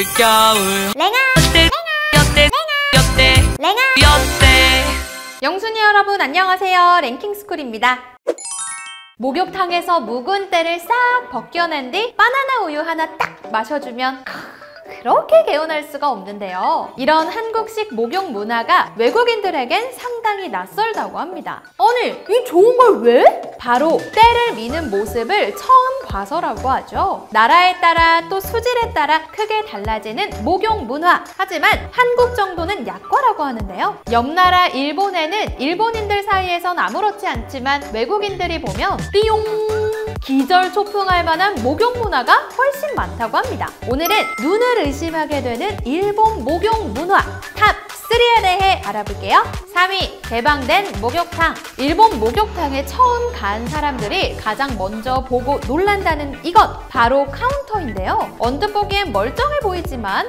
겨울 랭아 영순이 여러분 안녕하세요. 랭킹스쿨입니다. 목욕탕에서 묵은 때를 싹 벗겨낸 뒤 바나나 우유 하나 딱 마셔주면 그렇게 개운할 수가 없는데요. 이런 한국식 목욕 문화가 외국인들에겐 상당히 낯설다고 합니다. 아니, 이 좋은 걸 왜? 바로 때를 미는 모습을 처음 봐서라고 하죠. 나라에 따라 또 수질에 따라 크게 달라지는 목욕 문화. 하지만 한국 정도는 약과라고 하는데요. 옆 나라 일본에는 일본인들 사이에선 아무렇지 않지만 외국인들이 보면 삐용! 기절초풍할 만한 목욕 문화가 훨씬 많다고 합니다. 오늘은 눈을 의심하게 되는 일본 목욕 문화 탑 3에 대해 알아볼게요. 3위, 개방된 목욕탕. 일본 목욕탕에 처음 간 사람들이 가장 먼저 보고 놀란다는 이것, 바로 카운터인데요. 언뜻 보기엔 멀쩡해 보이지만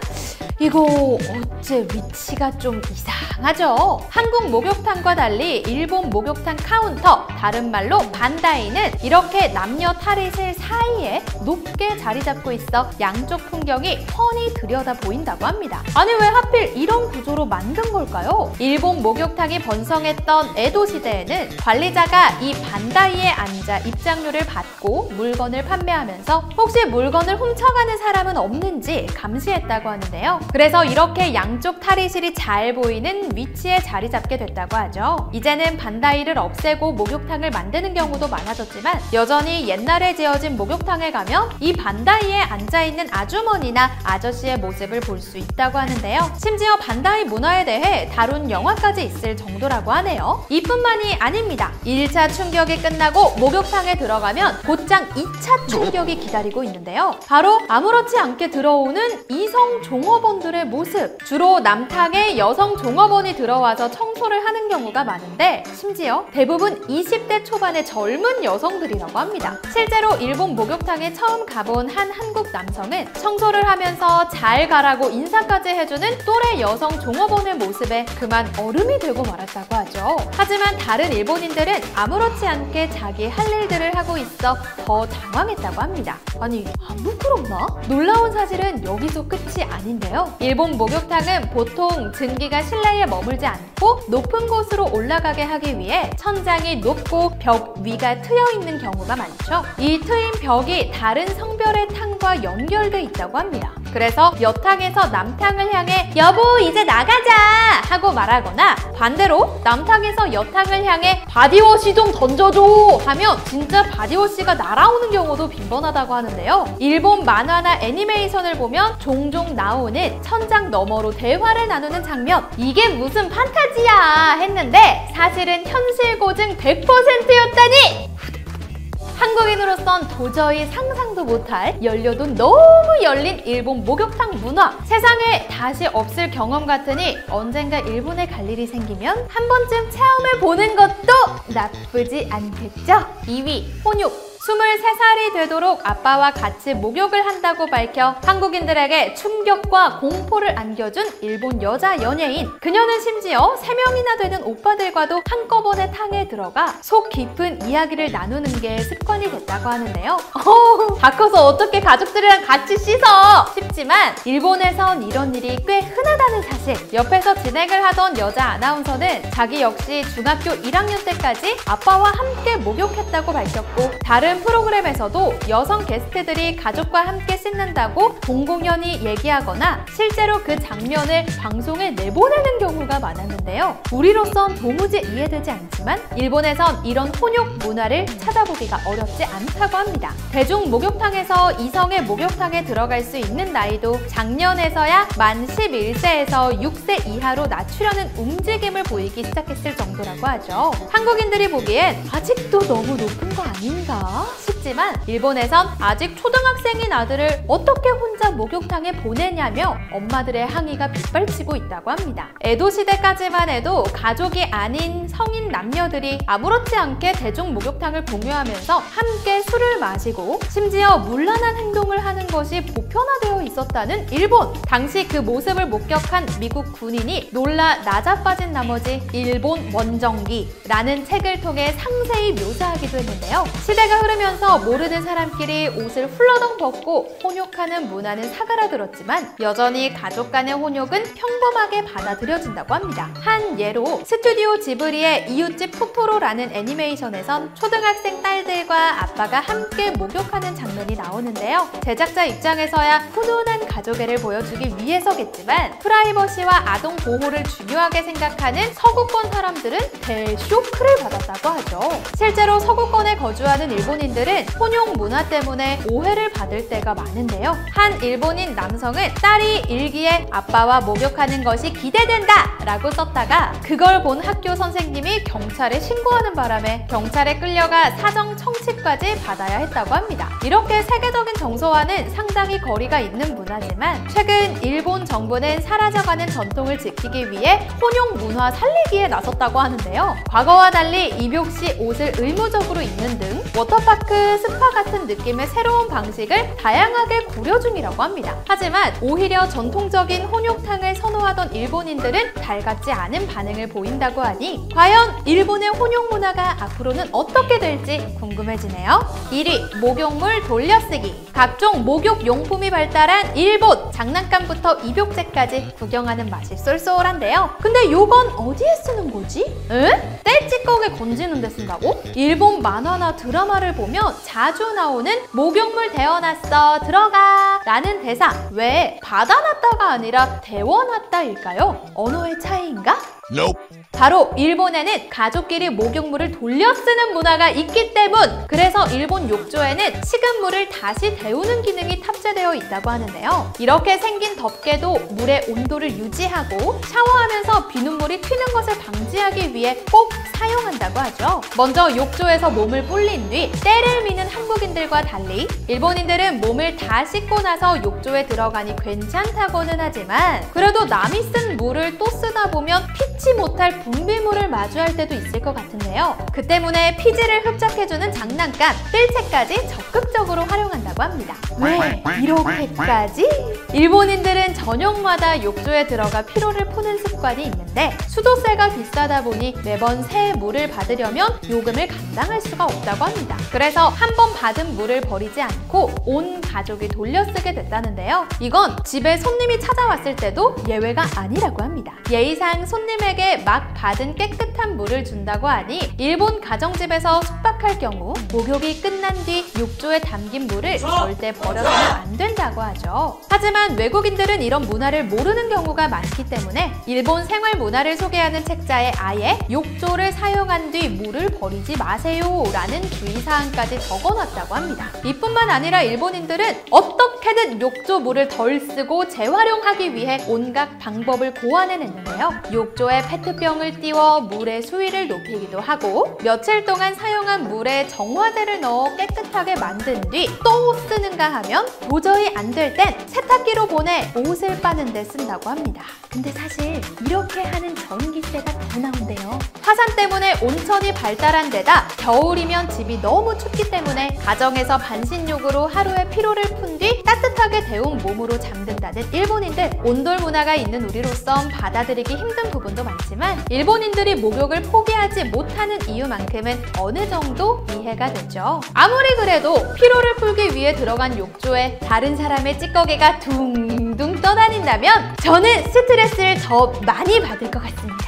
이거 어째 위치가 좀 이상하죠? 한국 목욕탕과 달리 일본 목욕탕 카운터, 다른 말로 반다이는 이렇게 남녀 탈의실 사이에 높게 자리 잡고 있어 양쪽 풍경이 훤히 들여다 보인다고 합니다. 아니 왜 하필 이런 구조로 만든 걸까요? 일본 목욕탕이 번성했던 에도 시대에는 관리자가 이 반다이에 앉아 입장료를 받고 물건을 판매하면서 혹시 물건을 훔쳐가는 사람은 없는지 감시했다고 하는데요. 그래서 이렇게 양쪽 탈의실이 잘 보이는 위치에 자리 잡게 됐다고 하죠. 이제는 반다이를 없애고 목욕탕을 만드는 경우도 많아졌지만 여전히 옛날에 지어진 목욕탕에 가면 이 반다이에 앉아있는 아주머니나 아저씨의 모습을 볼 수 있다고 하는데요. 심지어 반다이 문화에 대해 다룬 영화까지 있을 정도라고 하네요. 이뿐만이 아닙니다. 1차 충격이 끝나고 목욕탕에 들어가면 곧장 2차 충격이 기다리고 있는데요. 바로 아무렇지 않게 들어오는 이성 종업원들의 모습. 주로 남탕에 여성 종업원이 들어와서 청소를 하는 경우가 많은데 심지어 대부분 20대 초반의 젊은 여성들이라고 합니다. 실제로 일본 목욕탕에 처음 가본 한 한국 남성은 청소를 하면서 잘 가라고 인사까지 해주는 또래 여성 종업원의 모습에 그만 얼음이 되고 말았다고 하죠. 하지만 다른 일본인들은 아무렇지 않게 자기 할 일들을 하고 있어 더 당황했다고 합니다. 아니, 안 부끄럽나? 놀라운 사실은 여기서 끝이 아닌데요. 일본 목욕탕은 보통 증기가 실내에 머물지 않고 높은 곳으로 올라가게 하기 위해 천장이 높고 벽 위가 트여 있는 경우가 많죠. 이 트인 벽이 다른 성별의 탕과 연결돼 있다고 합니다. 그래서 여탕에서 남탕을 향해 여보 이제 나가자 하고 말하거나 반대로 남탕에서 여탕을 향해 바디워시 좀 던져줘 하면 진짜 바디워시가 날아오는 경우도 빈번하다고 하는데요. 일본 만화나 애니메이션을 보면 종종 나오는 천장 너머로 대화를 나누는 장면, 이게 무슨 판타지야 했는데 사실은 현실 고증 100%였다니! 한국인으로선 도저히 상상도 못할 열려도 너무 열린 일본 목욕탕 문화. 세상에 다시 없을 경험 같으니 언젠가 일본에 갈 일이 생기면 한 번쯤 체험해보는 것도 나쁘지 않겠죠? 2위, 혼욕. 23살이 되도록 아빠와 같이 목욕을 한다고 밝혀 한국인들에게 충격과 공포를 안겨준 일본 여자 연예인. 그녀는 심지어 3명이나 되는 오빠들과도 한꺼번에 탕에 들어가 속 깊은 이야기를 나누는 게 습관이 됐다고 하는데요. 다 커서 어떻게 가족들이랑 같이 씻어? 싶지만 일본에선 이런 일이 꽤 흔하다는 사실. 옆에서 진행을 하던 여자 아나운서는 자기 역시 중학교 1학년 때까지 아빠와 함께 목욕했다고 밝혔고, 다른 프로그램에서도 여성 게스트들이 가족과 함께 씻는다고 공공연히 얘기하거나 실제로 그 장면을 방송에 내보내는 경우가 많았는데요. 우리로선 도무지 이해되지 않지만 일본에선 이런 혼욕 문화를 찾아보기가 어렵지 않다고 합니다. 대중 목욕탕에서 이성의 목욕탕에 들어갈 수 있는 나이도 작년에서야 만 11세에서 6세 이하로 낮추려는 움직임을 보이기 시작했을 정도라고 하죠. 한국인들이 보기엔 아직도 너무 높은 거 아닌가 싶지만 일본에선 아직 초등학생인 아들을 어떻게 혼자 목욕탕에 보내냐며 엄마들의 항의가 빗발치고 있다고 합니다. 에도 시대까지만 해도 가족이 아닌 성인 남녀들이 아무렇지 않게 대중 목욕탕을 공유하면서 함께 술을 마시고 심지어 문란한 행동을 하는 것이 보편화되어 있었다는 일본. 당시 그 모습을 목격한 미국 군인이 놀라 나자빠진 나머지 일본 원정기라는 책을 통해 상세히 묘사하기도 했는데요. 시대가 흐르면서 모르는 사람끼리 옷을 훌러덩 벗고 혼욕하는 문화는 사그라들었지만 여전히 가족 간의 혼욕은 평범하게 받아들여진다고 합니다. 한 예로 스튜디오 지브리의 이웃집 토토로라는 애니메이션에선 초등학생 딸들과 아빠가 함께 목욕하는 장면이 나오는데요. 제작자 입장에서야 훈훈한 가족애를 보여주기 위해서겠지만 프라이버시와 아동 보호를 중요하게 생각하는 서구권 사람들은 대쇼크를 받았다고 하죠. 실제로 서구권에 거주하는 일본인들은 혼용 문화 때문에 오해를 받을 때가 많은데요. 한 일본인 남성은 딸이 일기에 아빠와 목욕하는 것이 기대된다 라고 썼다가 그걸 본 학교 선생님이 경찰에 신고하는 바람에 경찰에 끌려가 사정 청취까지 받아야 했다고 합니다. 이렇게 세계적인 정서와는 상당히 거리가 있는 문화지만 최근 일본 정부는 사라져가는 전통을 지키기 위해 혼용 문화 살리기에 나섰다고 하는데요. 과거와 달리 입욕 시 옷을 의무적으로 입는 등 워터파크, 스파 같은 느낌의 새로운 방식을 다양하게 고려 중이라고 합니다. 하지만 오히려 전통적인 혼욕탕을 선호하던 일본인들은 달갑지 않은 반응을 보인다고 하니 과연 일본의 혼욕 문화가 앞으로는 어떻게 될지 궁금해지네요. 1위, 목욕물 돌려쓰기. 각종 목욕 용품이 발달한 일본! 장난감부터 입욕제까지 구경하는 맛이 쏠쏠한데요. 근데 요건 어디에 쓰는 거지? 응? 떼찌꺼기 건지는 데 쓴다고? 일본 만화나 드라마를 보면 자주 나오는 목욕물 데워놨어 들어가 라는 대사 왜 받아놨다가 아니라 데워놨다일까요? 언어의 차이인가? Nope. 바로 일본에는 가족끼리 목욕물을 돌려 쓰는 문화가 있기 때문! 그래서 일본 욕조에는 식은 물을 다시 데우는 기능이 탑재되어 있다고 하는데요. 이렇게 생긴 덮개도 물의 온도를 유지하고 샤워하면서 비눗물이 튀는 것을 방지하기 위해 꼭 사용한다고 하죠. 먼저 욕조에서 몸을 불린 뒤 때를 미는 한국인들과 달리 일본인들은 몸을 다 씻고 나서 욕조에 들어가니 괜찮다고는 하지만 그래도 남이 쓴 물을 또 쓰다 보면 피치 못할 분비물을 마주할 때도 있을 것 같은데요. 그 때문에 피지를 흡착해주는 장난감, 뜰채까지 적극적으로 활용한다고 합니다. 왜 이렇게까지? 일본인들은 저녁마다 욕조에 들어가 피로를 푸는 습관이 있는데 수도세가 비싸다 보니 매번 새 물을 받으려면 요금을 감당할 수가 없다고 합니다. 그래서 한 번 받은 물을 버리지 않고 온 가족이 돌려쓰게 됐다는데요. 이건 집에 손님이 찾아왔을 때도 예외가 아니라고 합니다. 예의상 손님에게 막 받은 깨끗한 물을 준다고 하니 일본 가정집에서 숙박할 경우 목욕이 끝난 뒤 욕조에 담긴 물을 절대 버려서는 안 된다고 하죠. 하지만 외국인들은 이런 문화를 모르는 경우가 많기 때문에 일본 생활 문화를 소개하는 책자에 아예 욕조를 사용한 뒤 물을 버리지 마세요 라는 주의사항까지 적어놨다고 합니다. 이뿐만 아니라 일본인들은 어떻게든 욕조 물을 덜 쓰고 재활용하기 위해 온갖 방법을 고안해냈는데요. 욕조에 페트병을 띄워 물의 수위를 높이기도 하고 며칠 동안 사용한 물에 정화제를 넣어 깨끗하게 만든 뒤 또 쓰는가 하면 도저히 안 될 땐 세탁기로 보내 옷을 빠는 데 쓴다고 합니다. 근데 사실 이렇게 하는 전기세가 더 나온대요. 화산 때문에 온천이 발달한 데다 겨울이면 집이 너무 춥기 때문에 가정에서 반신욕으로 하루의 피로를 푼 뒤 따뜻하게 데운 몸으로 잠든다는 일본인들. 온돌 문화가 있는 우리로선 받아들이기 힘든 부분도 많지만 일본인들이 목욕을 포기하지 못하는 이유만큼은 어느 정도 이해가 되죠. 아무리 그래도 피로를 풀기 위해 들어간 욕조에 다른 사람의 찌꺼기가 둥둥 떠다닌다면 저는 스트레스를 더 많이 받을 것 같습니다.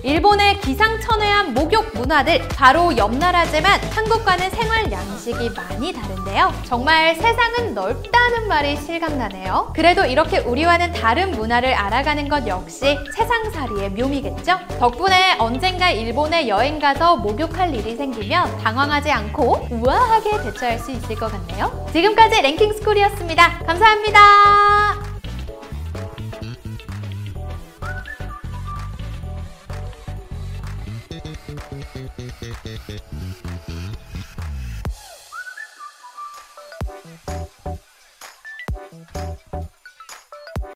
일본의 기상천외한 목욕 문화들, 바로 옆나라지만 한국과는 생활 양식이 많이 다른데요. 정말 세상은 넓다는 말이 실감나네요. 그래도 이렇게 우리와는 다른 문화를 알아가는 것 역시 세상살이의 묘미겠죠? 덕분에 언젠가 일본에 여행 가서 목욕할 일이 생기면 당황하지 않고 우아하게 대처할 수 있을 것 같네요. 지금까지 랭킹스쿨이었습니다. 감사합니다.